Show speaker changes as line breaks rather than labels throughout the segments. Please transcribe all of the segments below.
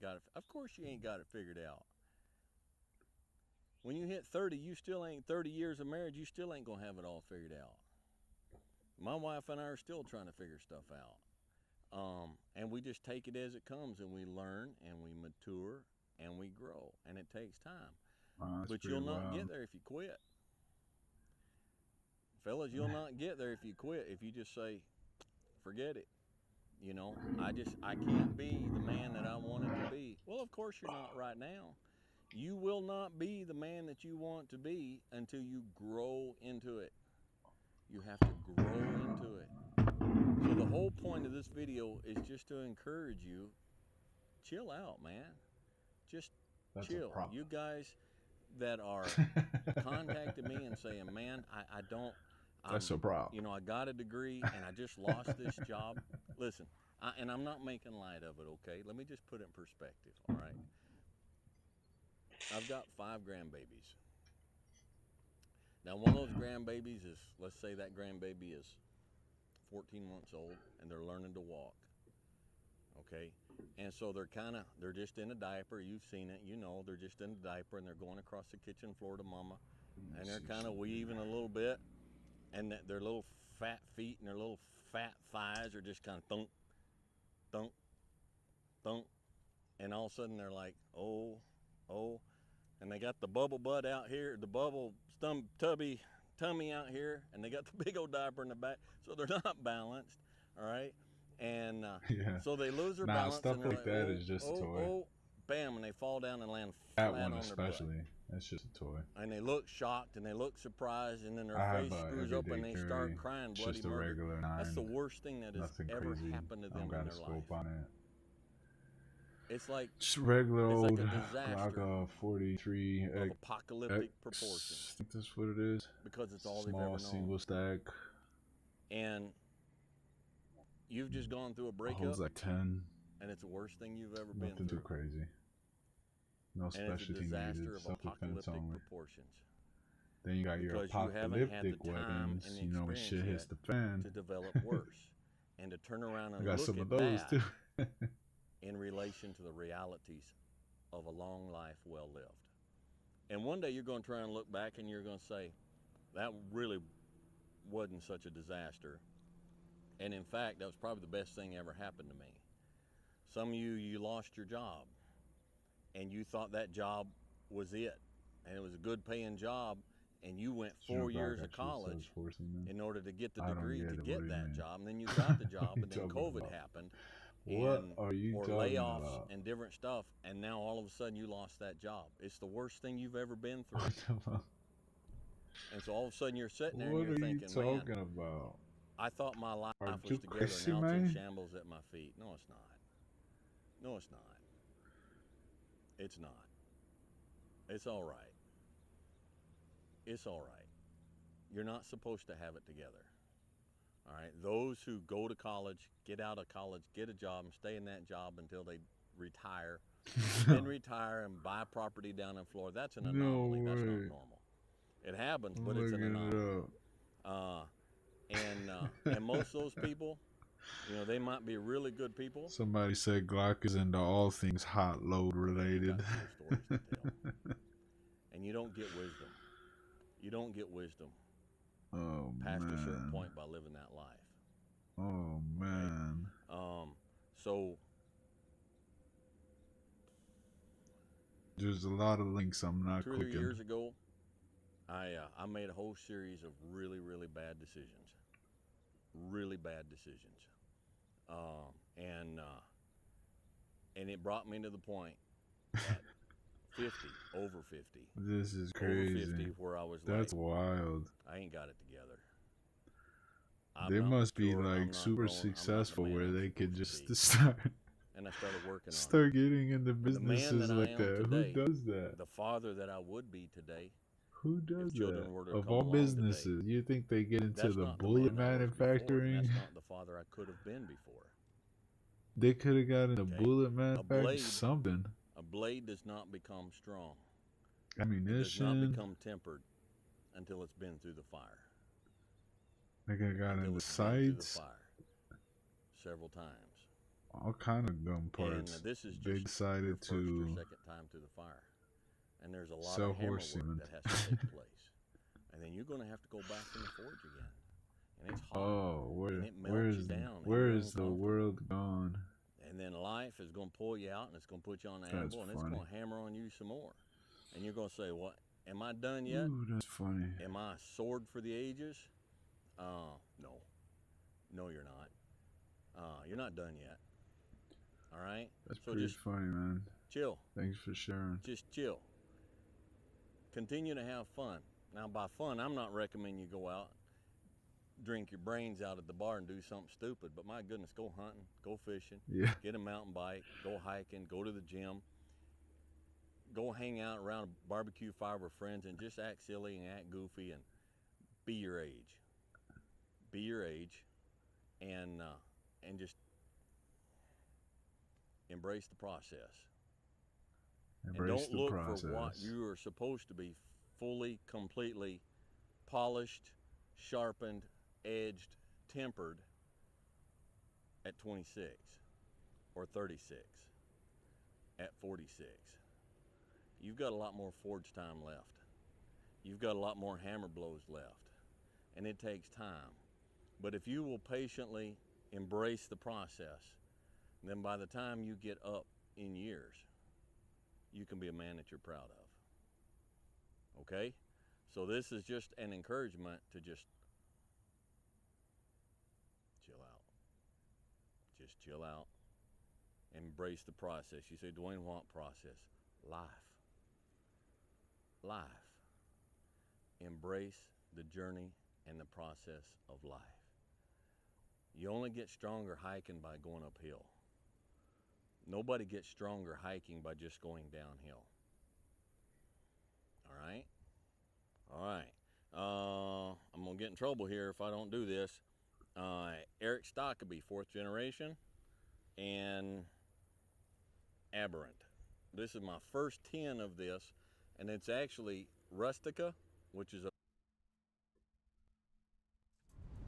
got it. Of course you ain't got it figured out. When you hit 30, you still ain't 30 years of marriage, you still ain't gonna have it all figured out. My wife and I are still trying to figure stuff out. And we just take it as it comes, and we learn and we mature and we grow, and it takes time. But you'll not get there if you quit. Fellas, you'll not get there if you quit. If you just say, forget it. You know, I can't be the man that I wanted to be. Well, of course you're not right now. You will not be the man that you want to be until you grow into it. You have to grow into it. So the whole point of this video is just to encourage you, chill out, man. Just chill. You guys that are contacting me and saying, man, I don't.
That's a problem.
You know, I got a degree and I just lost this job. Listen, and I'm not making light of it, okay? Let me just put it in perspective, all right? I've got 5 grandbabies. Now, one of those grandbabies is, let's say that grandbaby is 14 months old and they're learning to walk, okay? And so they're just in a diaper. You've seen it, you know, they're just in a diaper and they're going across the kitchen floor to mama, and they're kind of weaving a little bit, and their little fat feet and their little fat thighs are just kind of thunk, thunk, thunk, and all of a sudden they're like, oh, and they got the bubble butt out here, the bubble tubby tummy out here, and they got the big old diaper in the back, so they're not balanced, all right? And so they lose their balance.
Stuff
and they're
like that is just a toy.
Bam, and they fall down and land flat on their butt. That one especially,
that's just a toy.
And they look shocked and they look surprised, and then their face screws up and they start crying bloody
just a
murder.
regular 9.
That's the worst thing that has ever happened to them in their life.
On it.
It's like
just regular old
like a disaster
Glock 43
of apocalyptic proportions.
I think that's what it is.
Because it's all
Small,
they've ever known.
Single stack.
And you've just gone through a breakup.
Holds like 10.
And it's the worst thing you've ever been
through. Nothing too crazy. No specialty needed. Self-defense only.
Proportions.
Then you got your apocalyptic weapons. You know when shit hits the fan.
To develop worse, and to turn around and
I got
look
some
at
of those
that
too.
in relation to the realities of a long life well lived. And one day you're going to try and look back and you're going to say, that really wasn't such a disaster. And in fact, that was probably the best thing ever happened to me. Some of you lost your job, and you thought that job was it, and it was a good paying job, and you went 4 years of college in order to get the degree to get that job, and then you got the job, and then COVID happened,
or
layoffs and different stuff, and now all of a sudden you lost that job. It's the worst thing you've ever been through. And so all of a sudden you're sitting there and you're thinking,
talking about?
I thought my life was together, and now it's in shambles at my feet. No, it's not. No, it's not. It's not. It's all right. It's all right. You're not supposed to have it together. All right? Those who go to college, get out of college, get a job, and stay in that job until they retire, then retire and buy property down in Florida, that's an anomaly. That's not normal. It happens, but it's an anomaly. And most of those people, you know, they might be really good people.
Somebody said Glock is into all things hot load related.
Stories to tell. And you don't get wisdom. You don't get wisdom past a certain point by living that life.
Oh, man.
Right? So
there's a lot of links I'm not
2 or 3
clicking.
years ago, I made a whole series of really, really bad decisions. Really bad decisions. And it brought me to the point at 50, over 50.
This is crazy.
Over 50, where I was
That's wild.
I ain't got it together.
They must be like super successful where they could just start.
And I started working
start getting into businesses like that.
Today,
who does that?
The father that I would be today.
Who does that? Of all businesses, you think they get into the bullet manufacturing?
That's not the father I could have been before.
They could have gotten a bullet manufacturing, something.
A blade does not become strong.
Ammunition.
It does not become tempered until it's been through the fire.
They could have gotten into sights
several times.
all kind of gun
And
parts.
this is
Big
just your
sided
first or
to
second time through the fire. And there's a lot of
sell
hammer
horse
work
semen.
that has to take place. And then you're going to have to go back in the forge again. And it's hot.
Oh,
and it melts you down.
where
and
is the world gone?
And then life is going to pull you out, and it's going to put you on the anvil, and it's going to hammer on you some more. And you're going to say, "What? Am I done yet?
Ooh, that's funny.
Am I a sword for the ages?" No. No, you're not. You're not done yet. All right?
That's so pretty funny, man.
Chill.
Thanks for sharing.
Just chill. Continue to have fun. Now, by fun, I'm not recommending you go out, drink your brains out at the bar and do something stupid, but my goodness, go hunting, go fishing, get a mountain bike, go hiking, go to the gym, go hang out around a barbecue fire with friends and just act silly and act goofy and be your age. Be your age and just embrace the process. And don't look for what you are supposed to be fully, completely polished, sharpened, edged, tempered at 26 or 36, at 46. You've got a lot more forge time left. You've got a lot more hammer blows left, and it takes time. But if you will patiently embrace the process, then by the time you get up in years, you can be a man that you're proud of. Okay? So this is just an encouragement to just chill out. Just chill out. Embrace the process. You say, Dwayne, what process? Life. Life. Embrace the journey and the process of life. You only get stronger hiking by going uphill. Nobody gets stronger hiking by just going downhill. All right? All right. I'm going to get in trouble here if I don't do this. Eric Stockeby, 4th generation, and Aberrant. This is my first 10 of this, and it's actually Rustica, which is a...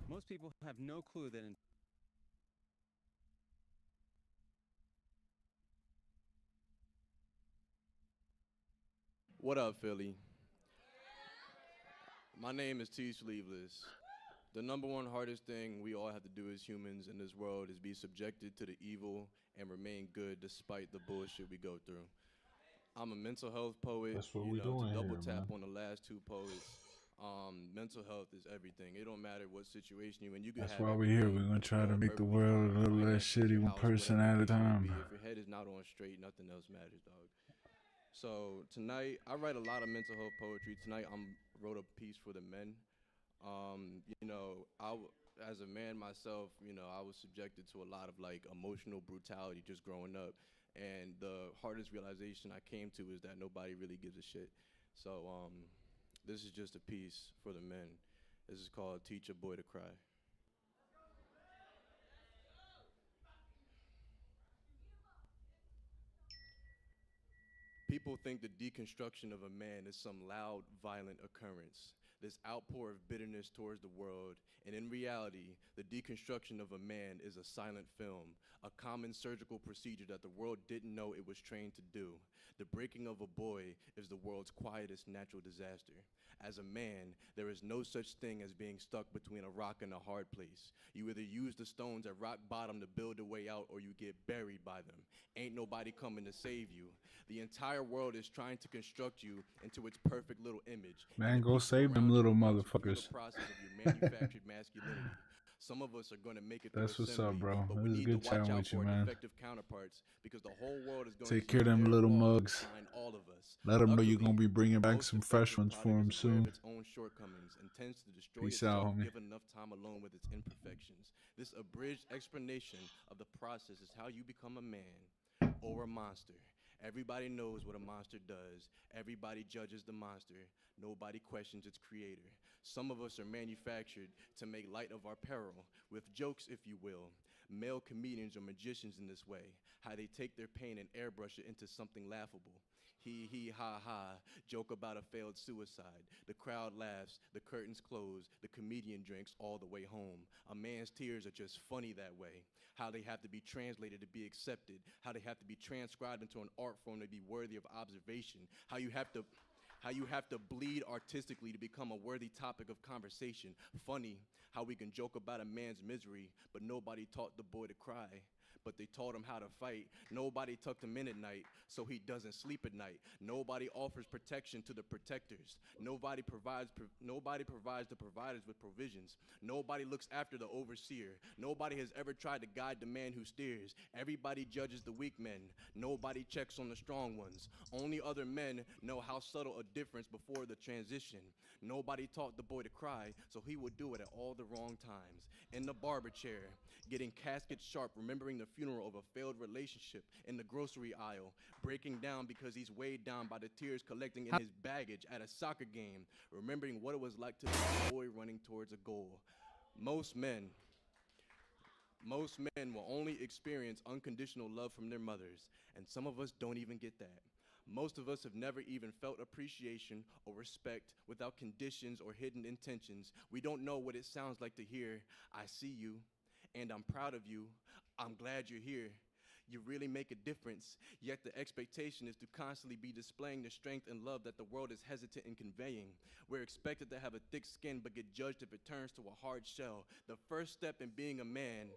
Most people have no clue that in
What up, Philly? My name is T Sleeveless. The number one hardest thing we all have to do as humans in this world is be subjected to the evil and remain good despite the bullshit we go through. I'm a mental health poet.
That's what we doing
to double
here,
tap
man.
on the last two poets. Mental health is everything. It don't matter what situation you're in. You can
That's
have
why we're here. We're gonna try to make the world a little less shitty, one person at a time.
If your head is not on straight, nothing else matters, dog. So tonight, I write a lot of mental health poetry. Tonight, I wrote a piece for the men. As a man myself, I was subjected to a lot of like emotional brutality just growing up. And the hardest realization I came to is that nobody really gives a shit. So this is just a piece for the men. This is called Teach a Boy to Cry. People think the deconstruction of a man is some loud, violent occurrence, this outpour of bitterness towards the world, and in reality, the deconstruction of a man is a silent film, a common surgical procedure that the world didn't know it was trained to do. The breaking of a boy is the world's quietest natural disaster. As a man, there is no such thing as being stuck between a rock and a hard place. You either use the stones at rock bottom to build a way out, or you get buried by them. Ain't nobody coming to save you. The entire world is trying to construct you into its perfect little image.
Man, go save them little motherfuckers.
The process of your manufactured masculinity. Some of us are going to make it.
That's
through
what's
assembly,
up, bro.
but
This
we
is
need
good
to watch
chatting
out
with you,
for
man.
defective counterparts, because the whole world is going
Take
to
care of them little mugs.
all of us.
Let them know
Luckily,
you're gonna be bringing back
most
some fresh ones
effective
for them
product is aware of
soon.
its own shortcomings and tends to destroy
Peace
itself
out, homie.
given enough time alone with its imperfections. This abridged explanation of the process is how you become a man or a monster. Everybody knows what a monster does. Everybody judges the monster. Nobody questions its creator. Some of us are manufactured to make light of our peril, with jokes, if you will. Male comedians are magicians in this way, how they take their pain and airbrush it into something laughable. Hee hee ha ha, joke about a failed suicide. The crowd laughs, the curtains close, the comedian drinks all the way home. A man's tears are just funny that way. How they have to be translated to be accepted, how they have to be transcribed into an art form to be worthy of observation, how you have to bleed artistically to become a worthy topic of conversation. Funny how we can joke about a man's misery, but nobody taught the boy to cry. But they taught him how to fight. Nobody tucked him in at night so he doesn't sleep at night. Nobody offers protection to the protectors. Nobody provides the providers with provisions. Nobody looks after the overseer. Nobody has ever tried to guide the man who steers. Everybody judges the weak men. Nobody checks on the strong ones. Only other men know how subtle a difference before the transition. Nobody taught the boy to cry, so he would do it at all the wrong times. In the barber chair, getting casket sharp, remembering the funeral of a failed relationship. In the grocery aisle, breaking down because he's weighed down by the tears collecting in his baggage at a soccer game, remembering what it was like to be a boy running towards a goal. Most men will only experience unconditional love from their mothers, and some of us don't even get that. Most of us have never even felt appreciation or respect without conditions or hidden intentions. We don't know what it sounds like to hear, "I see you, and I'm proud of you. I'm glad you're here. You really make a difference." Yet the expectation is to constantly be displaying the strength and love that the world is hesitant in conveying. We're expected to have a thick skin but get judged if it turns to a hard shell. The first step in being a man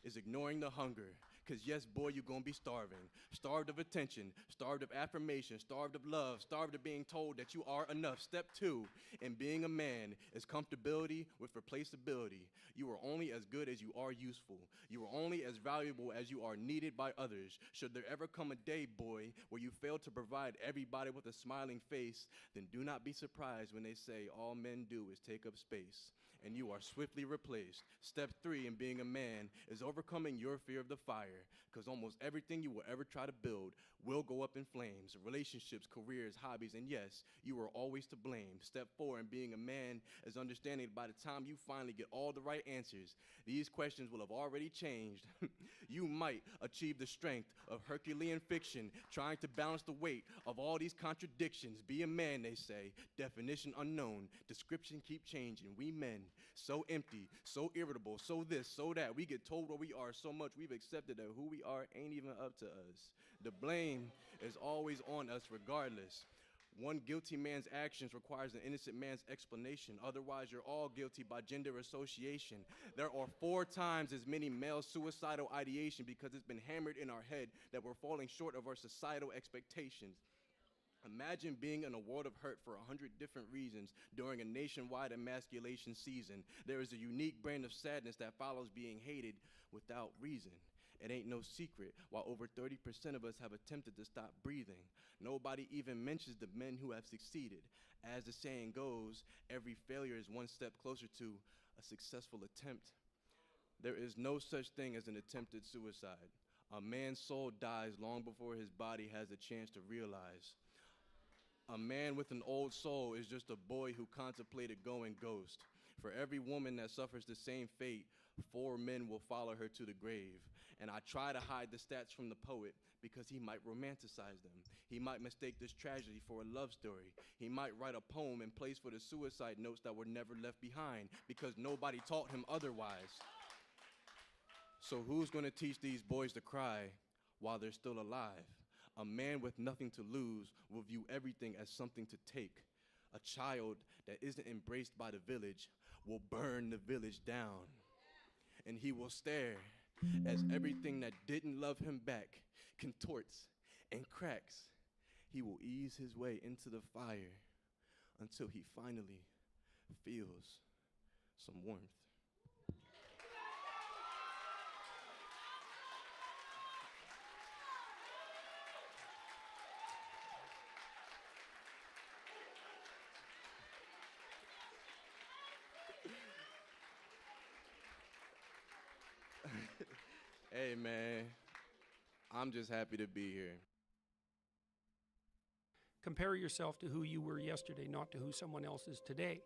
is ignoring the hunger. Because yes, boy, you're going to be starving. Starved of attention, starved of affirmation, starved of love, starved of being told that you are enough. Step 2 in being a man is comfortability with replaceability. You are only as good as you are useful. You are only as valuable as you are needed by others. Should there ever come a day, boy, where you fail to provide everybody with a smiling face, then do not be surprised when they say all men do is take up space, and you are swiftly replaced. Step 3 in being a man is overcoming your fear of the fire, because almost everything you will ever try to build will go up in flames. Relationships, careers, hobbies, and yes, you are always to blame. Step 4 in being a man is understanding that by the time you finally get all the right answers, these questions will have already changed. You might achieve the strength of Herculean fiction, trying to balance the weight of all these contradictions. Be a man, they say. Definition unknown. Description keep changing. We men, so empty, so irritable, so this, so that. We get told what we are so much we've accepted that who we are ain't even up to us. The blame is always on us regardless. One guilty man's actions requires an innocent man's explanation. Otherwise, you're all guilty by gender association. There are 4 times as many male suicidal ideation because it's been hammered in our head that we're falling short of our societal expectations. Imagine being in a world of hurt for 100 different reasons during a nationwide emasculation season. There is a unique brand of sadness that follows being hated without reason. It ain't no secret, while over 30% of us have attempted to stop breathing. Nobody even mentions the men who have succeeded. As the saying goes, every failure is one step closer to a successful attempt. There is no such thing as an attempted suicide. A man's soul dies long before his body has a chance to realize. A man with an old soul is just a boy who contemplated going ghost. For every woman that suffers the same fate, 4 men will follow her to the grave. And I try to hide the stats from the poet because he might romanticize them. He might mistake this tragedy for a love story. He might write a poem in place for the suicide notes that were never left behind because nobody taught him otherwise. So who's going to teach these boys to cry while they're still alive? A man with nothing to lose will view everything as something to take. A child that isn't embraced by the village will burn the village down. And he will stare as everything that didn't love him back contorts and cracks. He will ease his way into the fire until he finally feels some warmth. Hey, man, I'm just happy to be here.
Compare yourself to who you were yesterday, not to who someone else is today.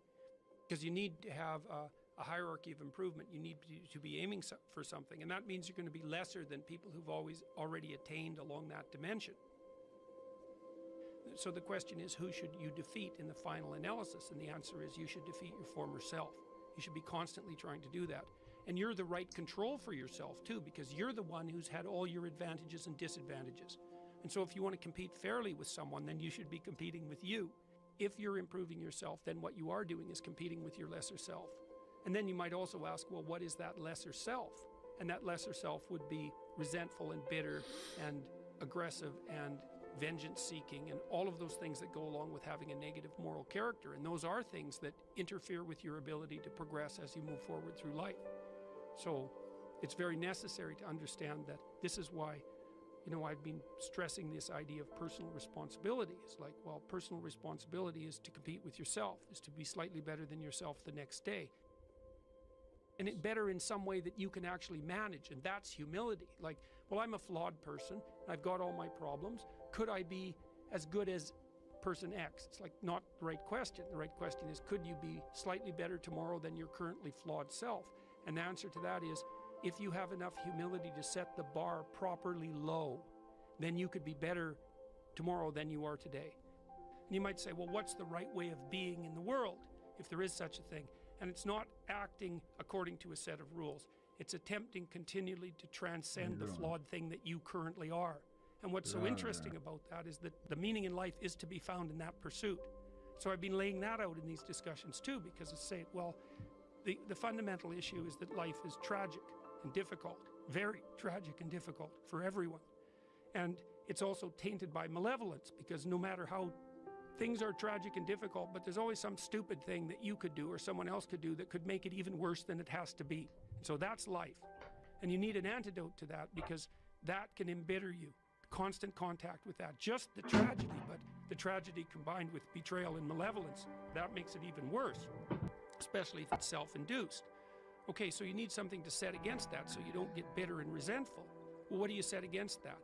Because you need to have a hierarchy of improvement. You need to be aiming for something, and that means you're going to be lesser than people who've already attained along that dimension. so the question is, who should you defeat in the final analysis? And the answer is, you should defeat your former self. You should be constantly trying to do that. And you're the right control for yourself too, because you're the one who's had all your advantages and disadvantages. And so if you want to compete fairly with someone, then you should be competing with you. If you're improving yourself, then what you are doing is competing with your lesser self. And then you might also ask, well, what is that lesser self? And that lesser self would be resentful and bitter and aggressive and vengeance-seeking and all of those things that go along with having a negative moral character. And those are things that interfere with your ability to progress as you move forward through life. So it's very necessary to understand that this is why, I've been stressing this idea of personal responsibility. It's like, well, personal responsibility is to compete with yourself, is to be slightly better than yourself the next day. And it better in some way that you can actually manage, and that's humility. Like, well, I'm a flawed person, I've got all my problems. Could I be as good as person X? It's like not the right question. The right question is, could you be slightly better tomorrow than your currently flawed self? And the answer to that is, if you have enough humility to set the bar properly low, then you could be better tomorrow than you are today. And you might say, well, what's the right way of being in the world, if there is such a thing? And it's not acting according to a set of rules. It's attempting continually to transcend the flawed thing that you currently are. And what's so interesting about that is that the meaning in life is to be found in that pursuit. So I've been laying that out in these discussions too, because it's saying, well, the fundamental issue is that life is tragic and difficult, very tragic and difficult for everyone. And it's also tainted by malevolence, because no matter how things are tragic and difficult, but there's always some stupid thing that you could do or someone else could do that could make it even worse than it has to be. So that's life. And you need an antidote to that, because that can embitter you. Constant contact with that. Just the tragedy, but the tragedy combined with betrayal and malevolence, that makes it even worse, especially if it's self-induced. Okay, so you need something to set against that so you don't get bitter and resentful. Well, what do you set against that?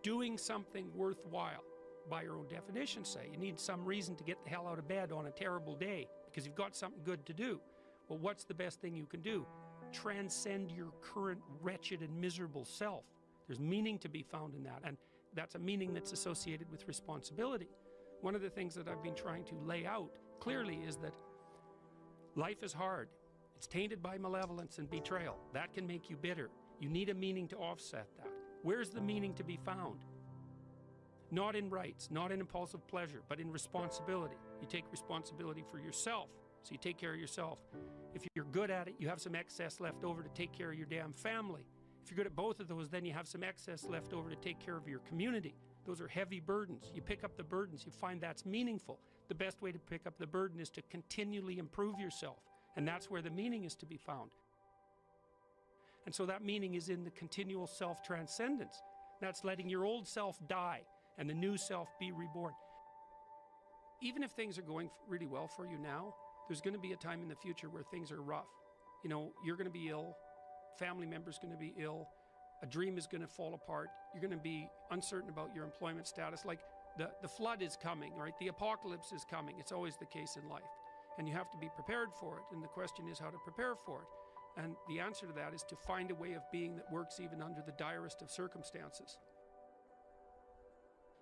Doing something worthwhile. By your own definition, say. You need some reason to get the hell out of bed on a terrible day because you've got something good to do. Well, what's the best thing you can do? Transcend your current wretched and miserable self. There's meaning to be found in that, and that's a meaning that's associated with responsibility. One of the things that I've been trying to lay out clearly is that life is hard. It's tainted by malevolence and betrayal. That can make you bitter. You need a meaning to offset that. Where's the meaning to be found? Not in rights, not in impulsive pleasure, but in responsibility. You take responsibility for yourself, so you take care of yourself. If you're good at it, you have some excess left over to take care of your damn family. If you're good at both of those, then you have some excess left over to take care of your community. Those are heavy burdens. You pick up the burdens, you find that's meaningful. The best way to pick up the burden is to continually improve yourself, and that's where the meaning is to be found. And so that meaning is in the continual self-transcendence. That's letting your old self die and the new self be reborn. Even if things are going really well for you now, there's going to be a time in the future where things are rough. You're going to be ill, family member's going to be ill, a dream is going to fall apart, you're going to be uncertain about your employment status. Like the flood is coming, right? The apocalypse is coming. It's always the case in life. And you have to be prepared for it. And the question is how to prepare for it. And the answer to that is to find a way of being that works even under the direst of circumstances.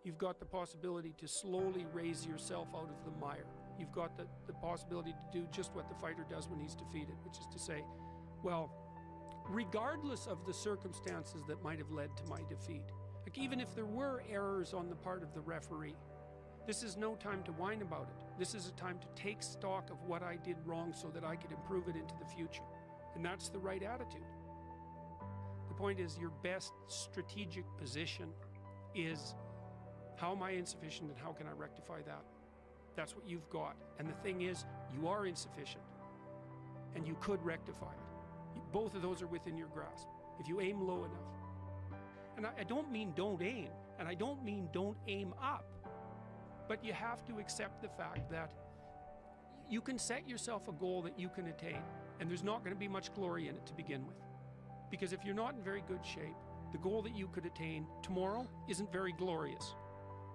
You've got the possibility to slowly raise yourself out of the mire. You've got the possibility to do just what the fighter does when he's defeated, which is to say, well, regardless of the circumstances that might have led to my defeat, like even if there were errors on the part of the referee, this is no time to whine about it. This is a time to take stock of what I did wrong so that I could improve it into the future. And that's the right attitude. The point is, your best strategic position is, how am I insufficient and how can I rectify that? That's what you've got. And the thing is, you are insufficient and you could rectify it. Both of those are within your grasp if you aim low enough. And I don't mean don't aim, and I don't mean don't aim up, but you have to accept the fact that you can set yourself a goal that you can attain, and there's not going to be much glory in it to begin with. Because if you're not in very good shape, the goal that you could attain tomorrow isn't very glorious.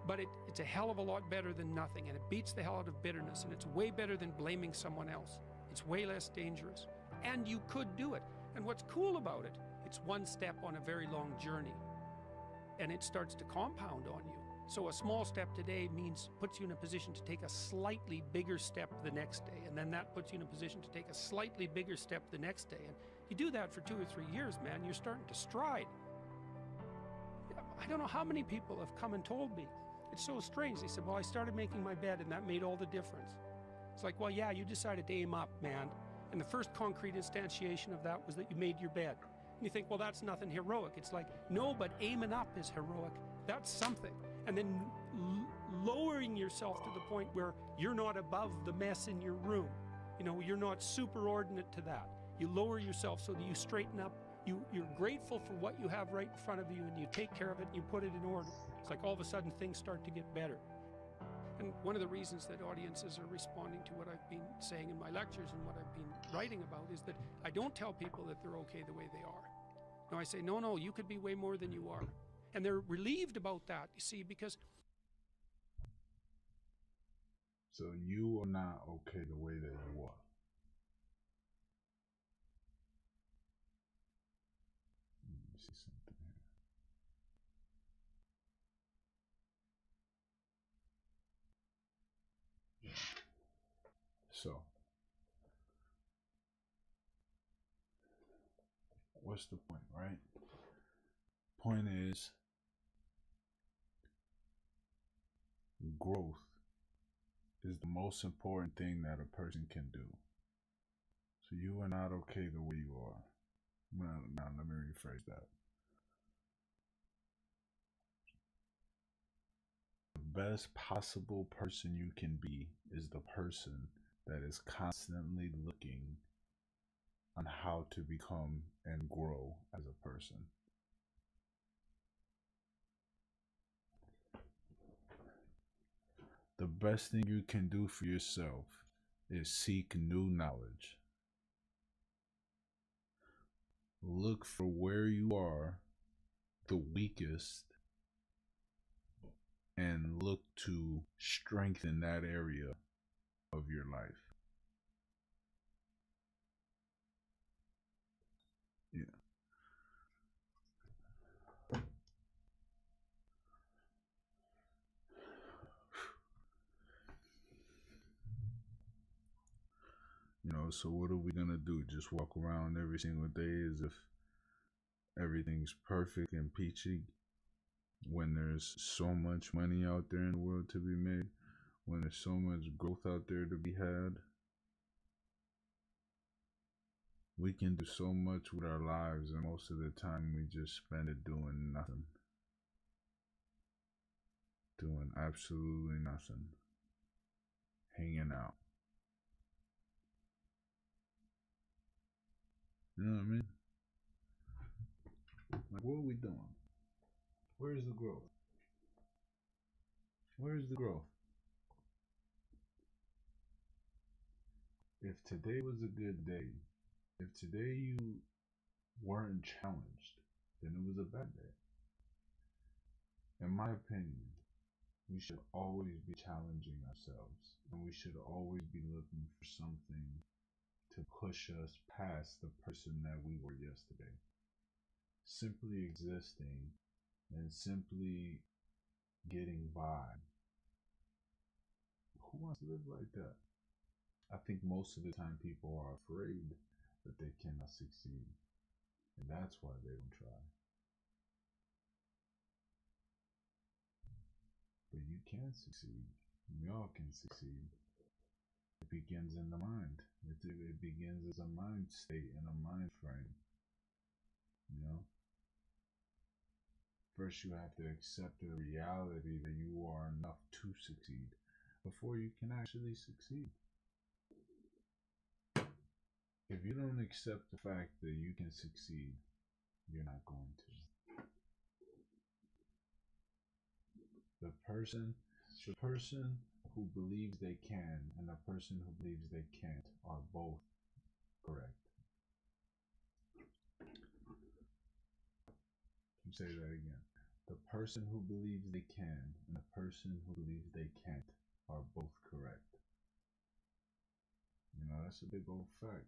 But it's a hell of a lot better than nothing, and it beats the hell out of bitterness, and it's way better than blaming someone else. It's way less dangerous. And you could do it. And what's cool about it, it's one step on a very long journey. And it starts to compound on you. So a small step today puts you in a position to take a slightly bigger step the next day, and then that puts you in a position to take a slightly bigger step the next day. And you do that for 2 or 3 years, man, you're starting to stride. I don't know how many people have come and told me. It's so strange. They said, well, I started making my bed and that made all the difference. It's like, well, yeah, you decided to aim up, man. And the first concrete instantiation of that was that you made your bed. And you think, well, that's nothing heroic. It's like, no, but aiming up is heroic. That's something. And then lowering yourself to the point where you're not above the mess in your room. You know, you're not superordinate to that. You lower yourself so that you straighten up. You're grateful for what you have right in front of you, and you take care of it and you put it in order. It's like all of a sudden things start to get better. And one of the reasons that audiences are responding to what I've been saying in my lectures and what I've been writing about is that I don't tell people that they're okay the way they are. No, I say, no, you could be way more than you are. And they're relieved about that, you see, because...
So you are not okay the way that you are. Let me see something here. Yeah. So, what's the point, right? Point is, growth is the most important thing that a person can do. So you are not okay the way you are. Now let me rephrase that. The best possible person you can be is the person that is constantly looking on how to become and grow as a person. The best thing you can do for yourself is seek new knowledge. Look for where you are the weakest and look to strengthen that area of your life. Yeah. You know, so what are we gonna do? Just walk around every single day as if everything's perfect and peachy when there's so much money out there in the world to be made, when there's so much growth out there to be had? We can do so much with our lives, and most of the time we just spend it doing nothing. Doing absolutely nothing. Hanging out. You know what I mean? Like, what are we doing? Where's the growth? Where's the growth? If today was a good day, if today you weren't challenged, then it was a bad day. In my opinion, we should always be challenging ourselves, and we should always be looking for something to push us past the person that we were yesterday. Simply existing and simply getting by. Who wants to live like that? I think most of the time people are afraid that they cannot succeed, and that's why they don't try. But you can succeed. We all can succeed. It begins in the mind. It begins as a mind state and a mind frame. You know? First you have to accept the reality that you are enough to succeed before you can actually succeed. If you don't accept the fact that you can succeed, you're not going to. The person who believes they can and the person who believes they can't are both correct. Let me say that again. The person who believes they can and the person who believes they can't are both correct. You know, that's a big old fact.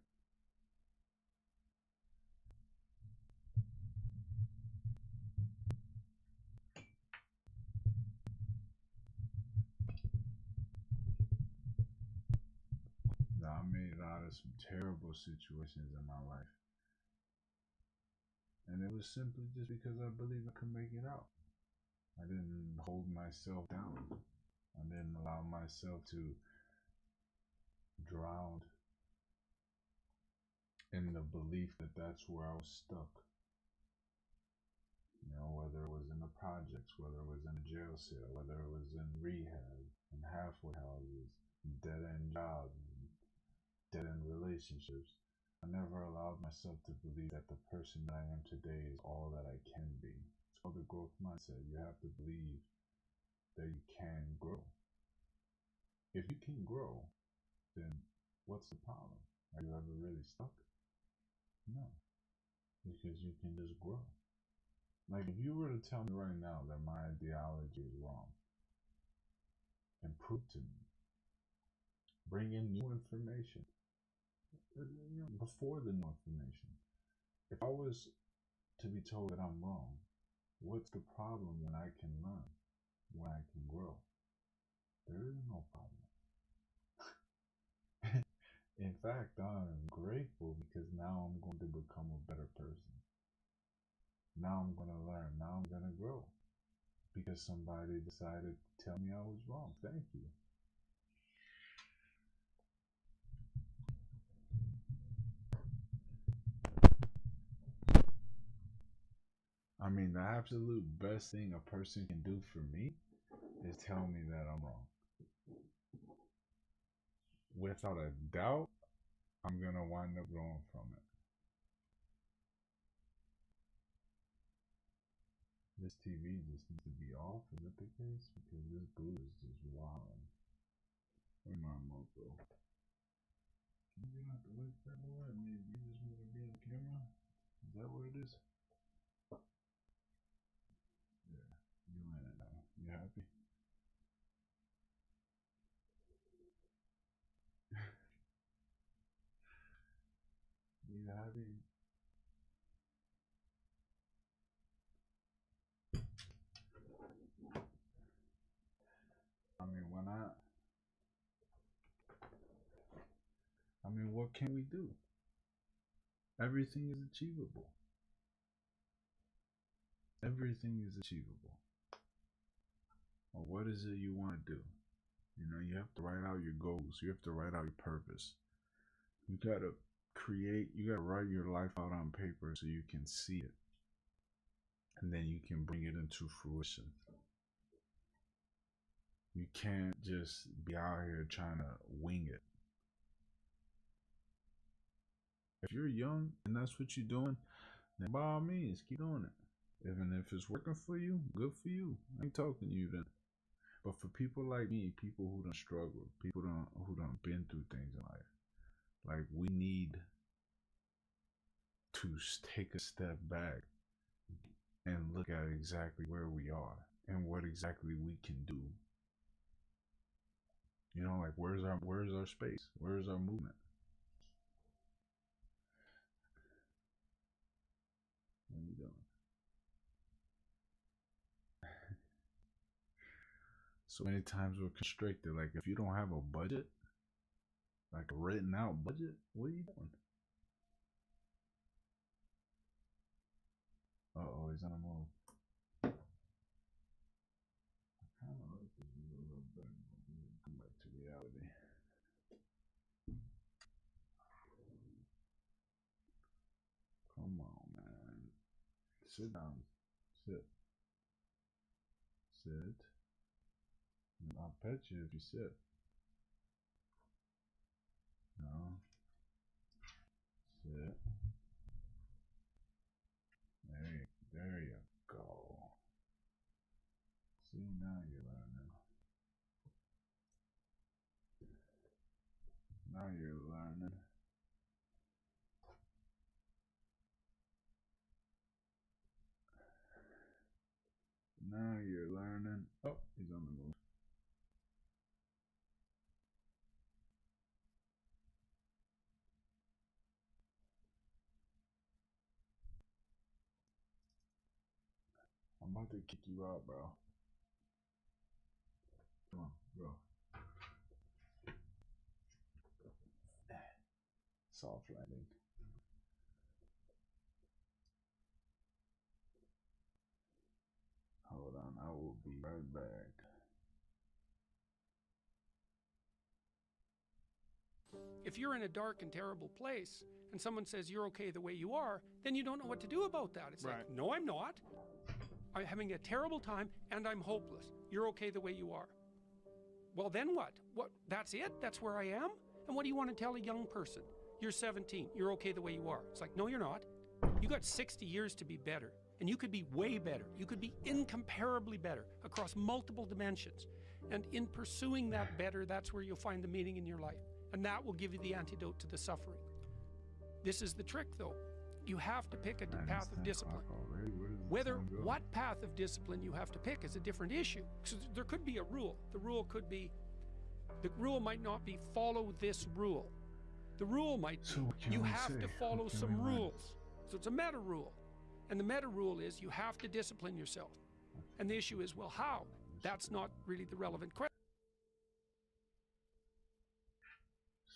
I made it out of some terrible situations in my life. And it was simply just because I believed I could make it out. I didn't hold myself down. I didn't allow myself to drown in the belief that that's where I was stuck. You know, whether it was in the projects, whether it was in a jail cell, whether it was in rehab, in halfway houses, dead end jobs, dead end relationships. I never allowed myself to believe that the person that I am today is all that I can be. It's called the growth mindset. You have to believe that you can grow. If you can grow, then what's the problem? Are you ever really stuck? No, because you can just grow. Like, if you were to tell me right now that my ideology is wrong, and prove to me, bring in new information, before the new information. If I was to be told that I'm wrong, what's the problem when I can learn, when I can grow? There is no problem. In fact, I'm grateful because now I'm going to become a better person. Now I'm going to learn. Now I'm going to grow. Because somebody decided to tell me I was wrong. Thank you. I mean, the absolute best thing a person can do for me is tell me that I'm wrong. Without a doubt, I'm going to wind up growing from it. This TV just needs to be off. Is that the case? Because this blue is just wild. Where my remote go? Can you get out the way, fat boy? Maybe you just want to be on camera? Is that what it is? Yeah, you in it now. You happy? You happy? I mean, what can we do? Everything is achievable. Everything is achievable. Well, what is it you want to do? You know, you have to write out your goals. You have to write out your purpose. You gotta you gotta write your life out on paper so you can see it. And then you can bring it into fruition. You can't just be out here trying to wing it. If you're young and that's what you're doing, then by all means, keep doing it. Even if it's working for you, good for you. I ain't talking to you then. But for people like me, people who don't struggle, people who don't been through things in life, like, we need to take a step back and look at exactly where we are and what exactly we can do. You know, like, where's our space? Where's our movement? What are you doing? So many times we're constricted. Like, if you don't have a budget, like a written out budget, what are you doing? Uh-oh, he's on a move. I kind of like this view a little bit. Come back to reality. Come on, man. Sit down. Sit. Sit. I'll pet you if you sit. No. Sit. There you go. See, now you're learning. Now you're learning. Now you're learning. Oh, he's on the move. I'm about to kick you out, bro. Come on, bro. soft landing. Hold on, I will be right back.
If you're in a dark and terrible place and someone says you're okay the way you are, then you don't know what to do about that. It's like, no, I'm not. I'm having a terrible time and I'm hopeless. You're okay the way you are. Well, then what? That's it? That's where I am? And what do you want to tell a young person? You're 17. You're okay the way you are. It's like, no, you're not. You got 60 years to be better. And you could be way better. You could be incomparably better across multiple dimensions. And in pursuing that better, that's where you'll find the meaning in your life. And that will give you the antidote to the suffering. This is the trick, though. You have to pick a path of discipline. What path of discipline you have to pick is a different issue. So there could be a rule. The rule might not be follow this rule. The rule might be you have to follow some rules. So it's a meta rule. And the meta rule is you have to discipline yourself. And the issue is, well, how? That's not really the relevant question.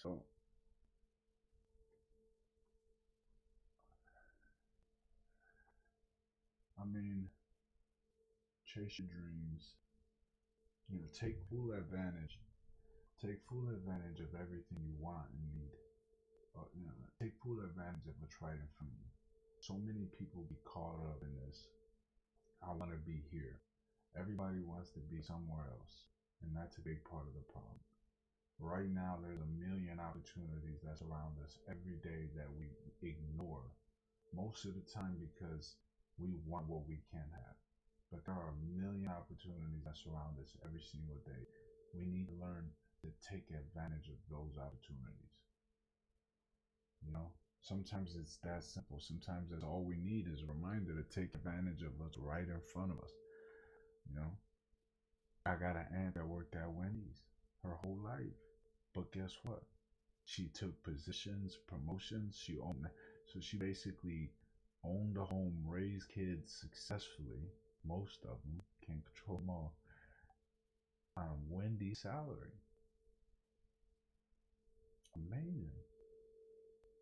So, I mean, chase your dreams. Take full advantage. Take full advantage of everything you want and need. Take full advantage of what's right in front of you. So many people be caught up in this. I want to be here. Everybody wants to be somewhere else. And that's a big part of the problem. Right now, there's a million opportunities that surround us every day that we ignore. Most of the time because we want what we can't have. But there are a million opportunities that surround us every single day. We need to learn to take advantage of those opportunities. Sometimes it's that simple. Sometimes that's all we need is a reminder to take advantage of what's right in front of us. I got an aunt that worked at Wendy's her whole life. But guess what? She took positions, promotions, so she basically owned a home, raised kids successfully, most of them, can't control them all, on Wendy's salary. Amazing.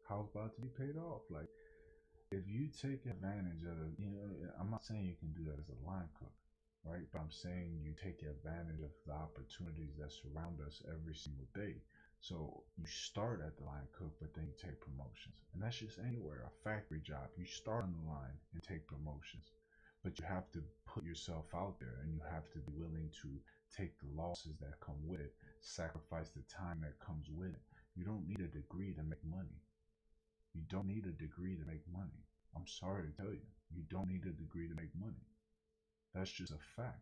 How's about to be paid off? Like, if you take advantage of, I'm not saying you can do that as a line cook, right? But I'm saying you take advantage of the opportunities that surround us every single day. So you start at the line cook, but then you take promotions. And that's just anywhere, a factory job. You start on the line and take promotions. But you have to put yourself out there and you have to be willing to take the losses that come with it, sacrifice the time that comes with it. You don't need a degree to make money. You don't need a degree to make money. I'm sorry to tell you, you don't need a degree to make money. That's just a fact.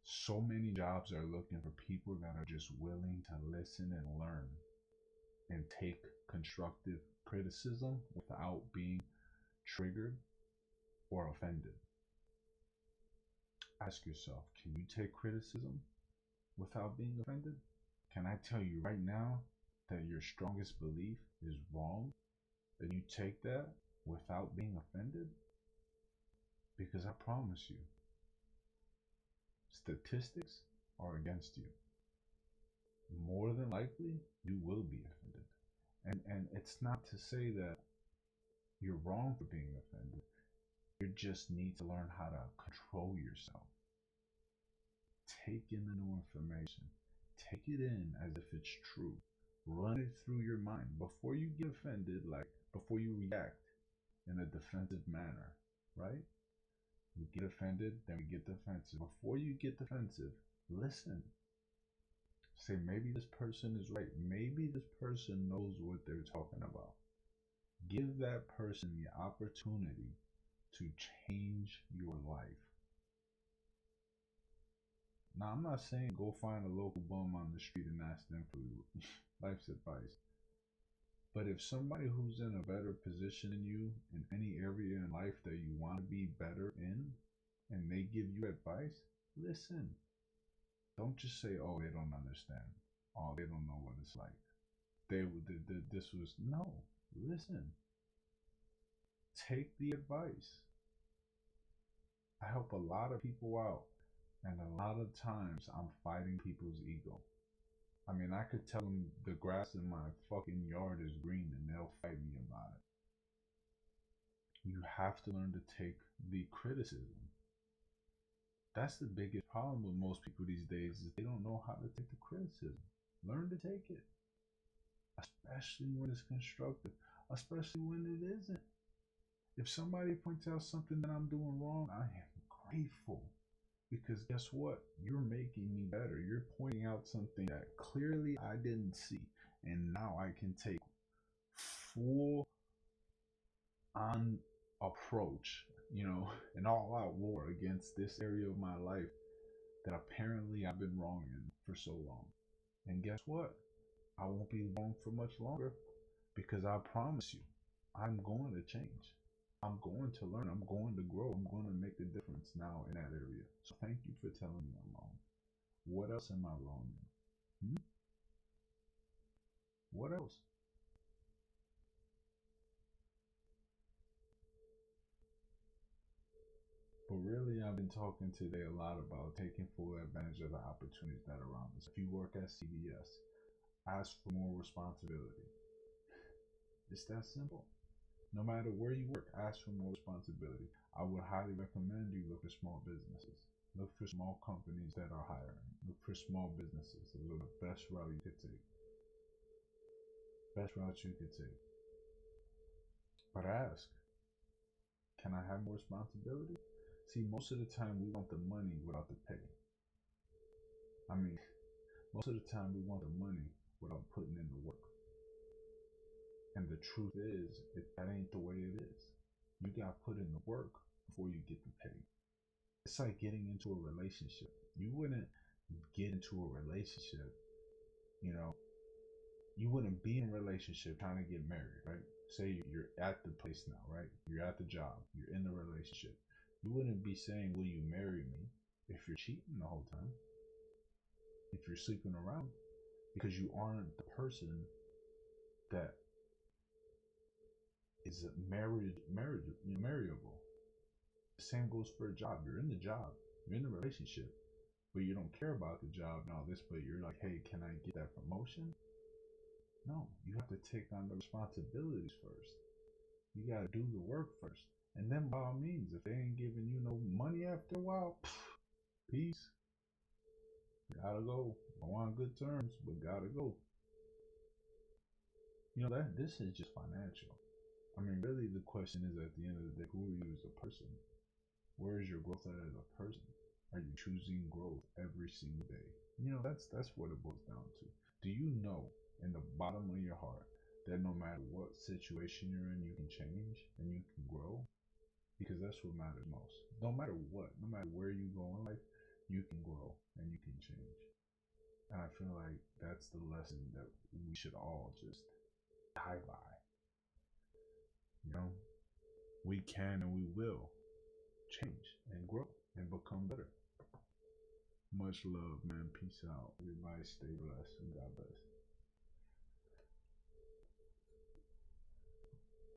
So many jobs are looking for people that are just willing to listen and learn and take constructive criticism without being triggered or offended. Ask yourself, can you take criticism without being offended? Can I tell you right now that your strongest belief is wrong, and you take that without being offended? Because I promise you, statistics are against you. More than likely, you will be offended. And it's not to say that you're wrong for being offended. You just need to learn how to control yourself. Take in the new information. Take it in as if it's true. Run it through your mind before you get offended, like before you react in a defensive manner, right? We get offended, then we get defensive. Before you get defensive, listen. Say, maybe this person is right. Maybe this person knows what they're talking about. Give that person the opportunity to change your life. Now, I'm not saying go find a local bum on the street and ask them for life's advice. But if somebody who's in a better position than you in any area in life that you want to be better in, and they give you advice, listen. Don't just say, oh, they don't understand. Oh, they don't know what it's like. No, listen. Take the advice. I help a lot of people out. And a lot of times I'm fighting people's ego. I mean, I could tell them the grass in my fucking yard is green and they'll fight me about it. You have to learn to take the criticism. That's the biggest problem with most people these days is they don't know how to take the criticism. Learn to take it. Especially when it's constructive. Especially when it isn't. If somebody points out something that I'm doing wrong, I am grateful. Because guess what? You're making me better. You're pointing out something that clearly I didn't see. And now I can take full on approach, an all out war against this area of my life that apparently I've been wrong in for so long. And guess what? I won't be wrong for much longer because I promise you, I'm going to change. I'm going to learn. I'm going to grow. I'm going to make a difference now in that area. So thank you for telling me I'm wrong. What else am I wrong in? What else? But really, I've been talking today a lot about taking full advantage of the opportunities that are around us. If you work at CVS, ask for more responsibility. It's that simple. No matter where you work, ask for more responsibility. I would highly recommend you look at small businesses. Look for small companies that are hiring. Look for small businesses. Those are the best route you could take. Best route you could take. But ask, can I have more responsibility? See, most of the time we want the money without the pay. I mean, most of the time we want the money without putting in the work. And the truth is, that ain't the way it is. You gotta put in the work before you get the pay. It's like getting into a relationship. You wouldn't get into a relationship, you wouldn't be in a relationship trying to get married, right? Say you're at the place now, right? You're at the job, you're in the relationship. You wouldn't be saying, will you marry me, if you're cheating the whole time, if you're sleeping around, because you aren't the person that is marriable. The same goes for a job. You're in the job, you're in the relationship, but you don't care about the job and all this, but you're like, hey, can I get that promotion? No, you have to take on the responsibilities first. You gotta do the work first. And then by all means, if they ain't giving you no money after a while, peace. Gotta go. Go on good terms, but gotta go. This is just financial. I mean, really the question is at the end of the day, who are you as a person? Where is your growth at as a person? Are you choosing growth every single day? That's what it boils down to. Do you know in the bottom of your heart that no matter what situation you're in, you can change and you can grow? Because that's what matters most. No matter what, no matter where you go in life, you can grow and you can change. And I feel like that's the lesson that we should all just die by. We can and we will change and grow and become better. Much love, man. Peace out. Everybody stay blessed and God bless.